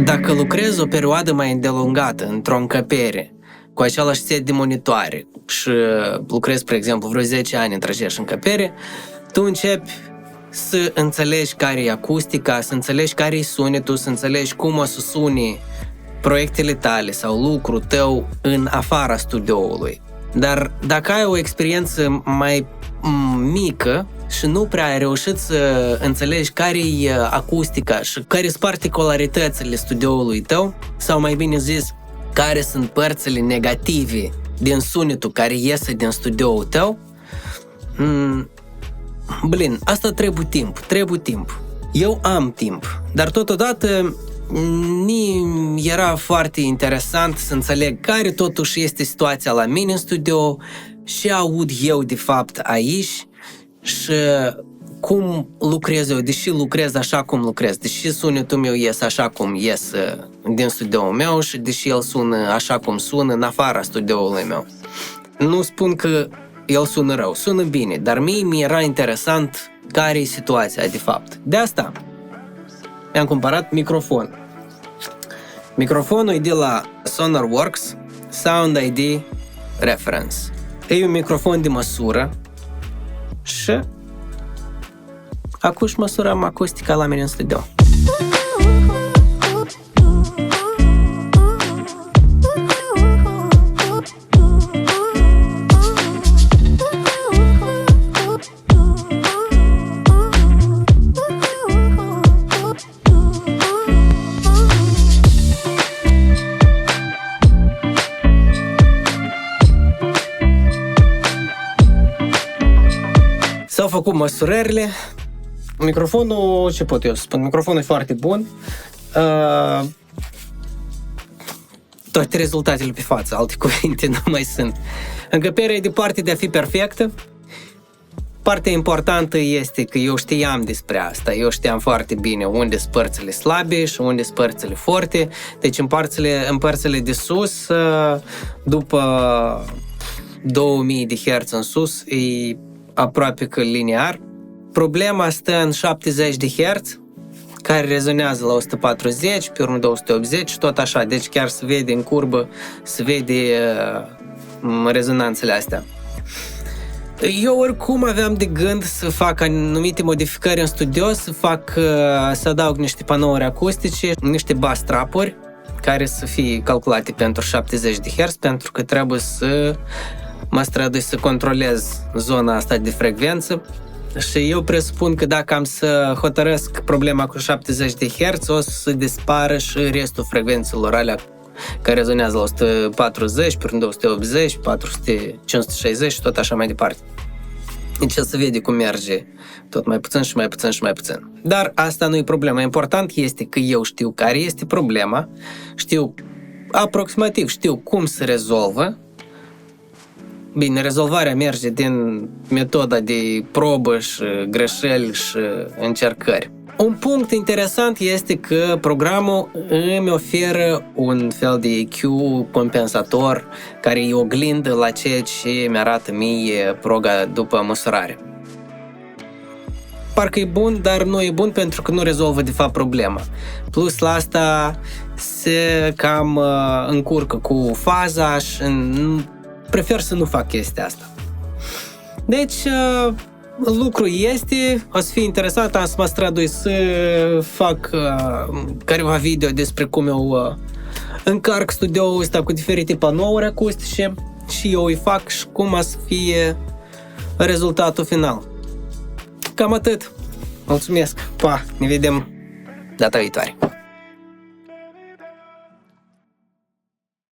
Dacă lucrezi o perioadă mai îndelungată într-o încăpere cu același set de monitoare și lucrezi, spre exemplu, vreo 10 ani într aceeași încăpere, tu începi să înțelegi care e acustica, să înțelegi care e sunetul, să înțelegi cum o să suni proiectele tale sau lucrul tău în afara studioului. Dar dacă ai o experiență mai mică și nu prea ai reușit să înțelegi care e acustica și care sunt particularitățile studioului tău, sau mai bine zis, care sunt părțile negative din sunetul care iese din studioul tău, asta trebuie timp. Eu am timp, dar totodată mi era foarte interesant să înțeleg care totuși este situația la mine în studio și aud eu de fapt aici și cum lucrez eu, deși lucrez așa cum lucrez, deși sunetul meu iese așa cum iese din studioul meu și deși el sună așa cum sună în afara studioului meu. Nu spun că el sună rău, sună bine, dar mie mi era interesant care e situația de fapt. De asta mi-am cumpărat microfon. Microfonul e de la SonarWorks Sound ID Reference. E un microfon de măsură și acum măsurăm acustica la mine în studio. S-au făcut măsurările. Microfonul, ce pot eu să spun? Microfonul e foarte bun. Toate rezultatele pe față, alte cuvinte nu mai sunt. Încăperea e departe de a fi perfectă. Partea importantă este că eu știam despre asta. Eu știam foarte bine unde sunt părțile slabe și unde sunt părțile forte. Deci în părțile de sus, după 2000 de Hz în sus, e aproape că linear. Problema stă în 70 de Hz, care rezonează la 140, pe urmă 280 și tot așa. Deci chiar se vede în curbă, se vede rezonanțele astea. Eu oricum aveam de gând să fac anumite modificări în studio, să adaug niște panouri acustice, niște bass trapuri, care să fie calculate pentru 70 de Hz, pentru că trebuie să mă strădui să controlez zona asta de frecvență. Și eu presupun că dacă am să hotărăsc problema cu 70 de Hz, o să dispară și restul frecvențelor alea care rezonează la 140, până 280, 400, 560 și tot așa mai departe. Deci se vede cum merge tot mai puțin și mai puțin și mai puțin. Dar asta nu e problema. Important este că eu știu care este problema, știu cum se rezolvă. Bine, rezolvarea merge din metoda de probă și greșeli și încercări. Un punct interesant este că programul îmi oferă un fel de EQ compensator care e oglindă la ceea ce mi-arată mie proga după măsurare. Parcă e bun, dar nu e bun pentru că nu rezolvă de fapt problema. Plus la asta se cam încurcă cu faza și prefer să nu fac chestia asta. Deci, lucrul este, o să fie interesant, am să mă strădui să fac careva video despre cum eu încarc studioul ăsta cu diferite panouri acustice și eu îi fac și cum o să fie rezultatul final. Cam atât. Mulțumesc. Pa! Ne vedem data viitoare.